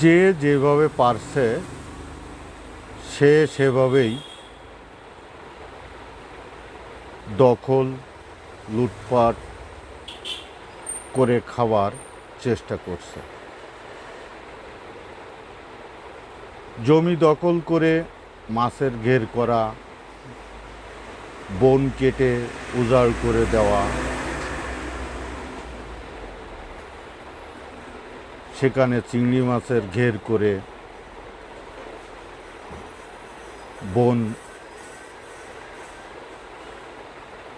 যে যেভাবে পারছে সে সেভাবেই দখল লুটপাট করে খাওয়ার চেষ্টা করছে। জমি দখল করে মাছের ঘের করা, বন কেটে উজাড় করে দেওয়া, সেখানে চিংড়ি মাছের ঘের করে বন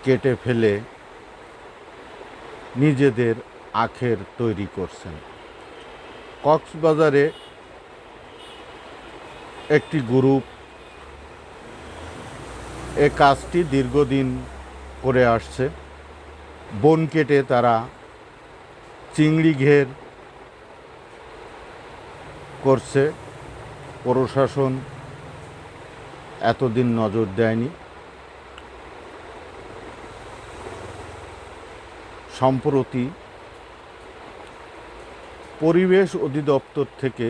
কেটে ফেলে নিজেদের আখের তৈরি করছেন। কক্সবাজারে একটি গ্রুপ এ কাজটি দীর্ঘদিন করে আসছে। বন কেটে তারা চিংড়ি ঘের করছে। প্রশাসন এতদিন নজর দেয়নি। সম্প্রতি পরিবেশ অধিদপ্তর থেকে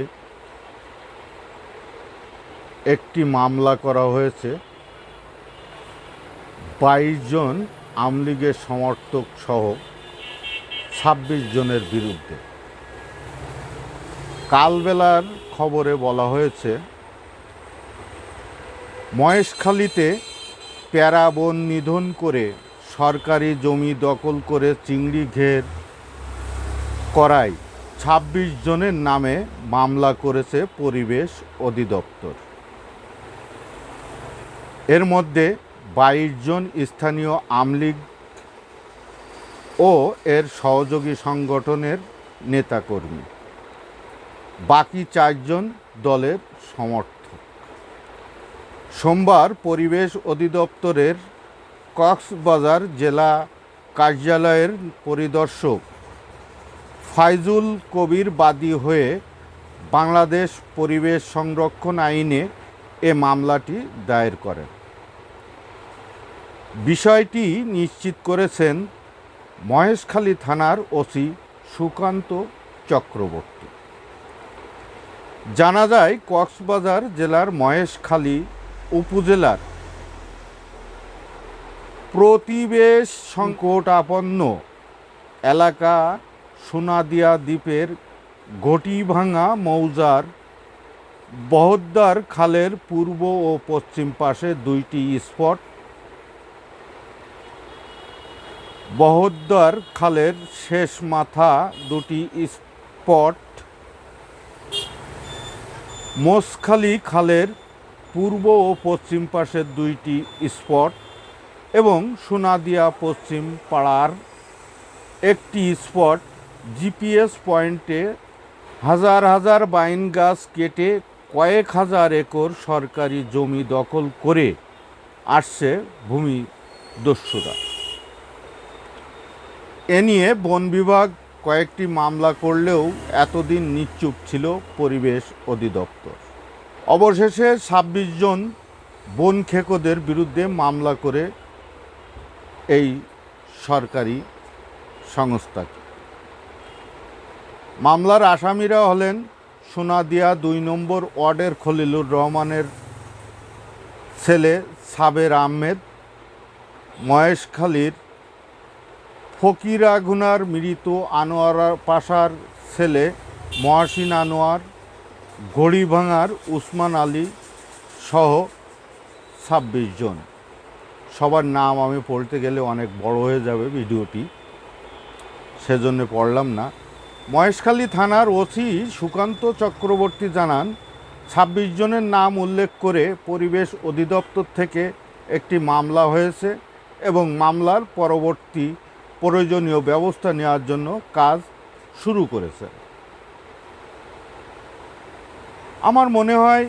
একটি মামলা করা হয়েছে 22 জন আওয়ামী লীগের সমর্থক সহ 26 জনের বিরুদ্ধে। কালবেলার খবরে বলা হয়েছে, মহেশখালীতে প্যারা বন নিধন করে সরকারি জমি দখল করে চিংড়ি ঘের করায় 26 জনের নামে মামলা করেছে পরিবেশ অধিদপ্তর। এর মধ্যে 22 জন স্থানীয় আওয়ামী লীগ ও এর সহযোগী সংগঠনের নেতাকর্মী, বাকি 4 জন দলের সমর্থক। সোমবার পরিবেশ অধিদপ্তরের কক্সবাজার জেলা কার্যালয়ের পরিদর্শক ফাইজুল কবির বাদী হয়ে বাংলাদেশ পরিবেশ সংরক্ষণ আইনে এ মামলাটি দায়ের করেন। বিষয়টি নিশ্চিত করেছেন মহেশখালী থানার ওসি সুকান্ত চক্রবর্তী। জানা যায়, কক্সবাজার জেলার মহেশখালী উপজেলার প্রতিবেশ সংকটাপন্ন এলাকা সোনাদিয়া দ্বীপের ঘটিভাঙা মৌজার বহদ্দার খালের পূর্ব ও পশ্চিম পাশে 2টি স্পট, বহদ্দার খালের শেষ মাথা 2টি স্পট, মোষখালী খালের পূর্ব ও পশ্চিম পাশের 2টি স্পট এবং সোনাদিয়া পশ্চিম পাড়ার একটি স্পট জিপিএস পয়েন্টে হাজার হাজার বাইন গাছ কেটে কয়েক হাজার একর সরকারি জমি দখল করে আসছে ভূমিদস্যুরা। এ নিয়ে বন বিভাগ কয়েকটি মামলা করলেও এতদিন নিশ্চুপ ছিল পরিবেশ অধিদপ্তর। অবশেষে 26 জন বন খেকোদের বিরুদ্ধে মামলা করে এই সরকারি সংস্থাকে। মামলার আসামিরা হলেন সোনাদিয়া 2 নম্বর ওয়ার্ডের খলিলুর রহমানের ছেলে সাবের আহমেদ, মহেশখালীর ফকিরাগুনার মৃত আনোয়ার পাশার ছেলে মহসিন আনোয়ার, ঘড়িভাঙার উসমান আলী সহ 26 জন। সবার নাম আমি পড়তে গেলে অনেক বড় হয়ে যাবে ভিডিওটি, সেজন্য পড়লাম না। মহেশখালী থানার ওসি সুকান্ত চক্রবর্তী জানান, 26 জনের নাম উল্লেখ করে পরিবেশ অধিদপ্তর থেকে একটি মামলা হয়েছে এবং মামলার পরবর্তী প্রয়োজনীয় ব্যবস্থা নেওয়ার জন্য কাজ শুরু করেছে। আমার মনে হয়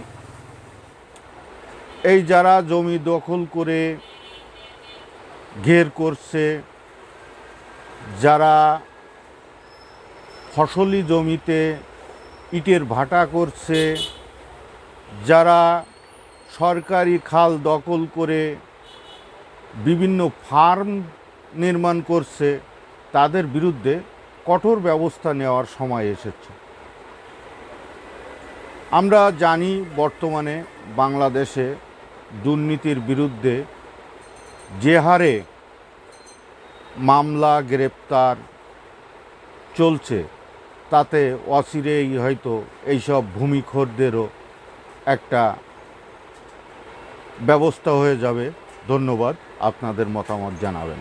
এই যারা জমি দখল করে ঘের করছে, যারা ফসলি জমিতে ইটের ভাটা করছে, যারা সরকারি খাল দখল করে বিভিন্ন ফার্ম নির্মাণ করছে, তাদের বিরুদ্ধে কঠোর ব্যবস্থা নেওয়ার সময় এসেছে। আমরা জানি বর্তমানে বাংলাদেশে দুর্নীতির বিরুদ্ধে যে হারে মামলা গ্রেপ্তার চলছে, তাতে অচিরেই হয়তো এইসব ভূমিখোরদেরও একটা ব্যবস্থা হয়ে যাবে। ধন্যবাদ, আপনাদের মতামত জানাবেন।